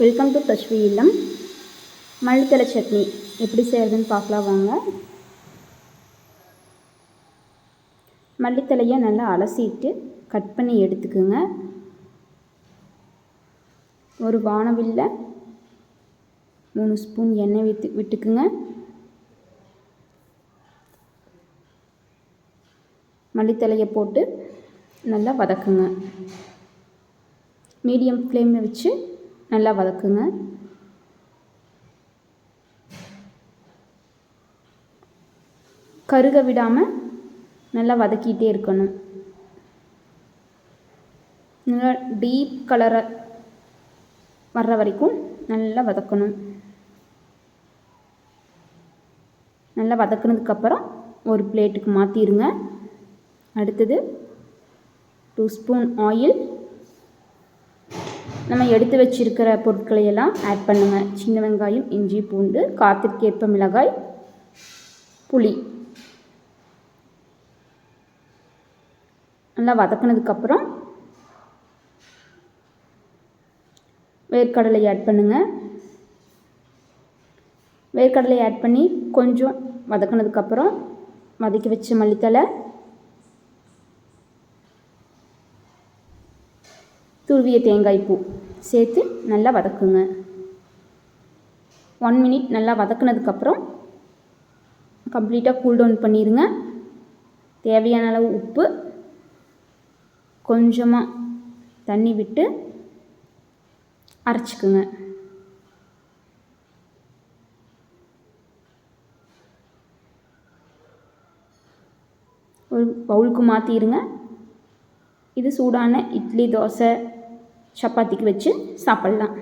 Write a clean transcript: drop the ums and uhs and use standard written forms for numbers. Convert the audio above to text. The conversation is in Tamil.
வெல்கம் டு தஸ்வி இல்லம். மல்லித்தலை சட்னி எப்படி செய்கிறதுன்னு பார்க்கலாம் வாங்க. மல்லித்தலையை நல்லா அலசிட்டு கட் பண்ணி எடுத்துக்குங்க. ஒரு வானவில்ல 3 ஸ்பூன் எண்ணெய் விட்டுக்குங்க. மல்லித்தலையை போட்டு நல்லா வதக்குங்க. மீடியம் ஃப்ளேமில் வச்சு நல்லா வதக்குங்க. கருக விடாமல் நல்லா வதக்கிட்டே இருக்கணும். நல்லா டீப் கலரை வர்ற வரைக்கும் நல்லா வதக்கணும். நல்லா வதக்குனதுக்கப்புறம் ஒரு பிளேட்டுக்கு மாற்றிடுங்க. அடுத்தது 2 ஸ்பூன் ஆயில். நம்ம எடுத்து வச்சிருக்கிற பொருட்களையெல்லாம் ஆட் பண்ணுங்கள். சின்ன வெங்காயம், இஞ்சி, பூண்டு, காரத்திற்கேற்ப மிளகாய், புளி. நல்லா வதக்கினதுக்கப்புறம் வேர்க்கடலை ஆட் பண்ணுங்கள். வேர்க்கடலை ஆட் பண்ணி கொஞ்சம் வதக்கினதுக்கப்புறம் வதக்கி வச்ச மல்லித்தலை, துருவிய தேங்காய் பூ சேர்த்து நல்லா வதக்குங்க. 1 மினிட் நல்லா வதக்குனதுக்கப்புறம் கம்ப்ளீட்டாக கூல் டவுன் பண்ணிடுங்க. தேவையான அளவு உப்பு, கொஞ்சமாக தண்ணி விட்டு அரைச்சிக்குங்க. ஒரு பவுலுக்கு மாற்றிடுங்க. இது சூடான இட்லி, தோசை, சப்பாத்திக்கு வச்சு சாப்பிட்லாம்.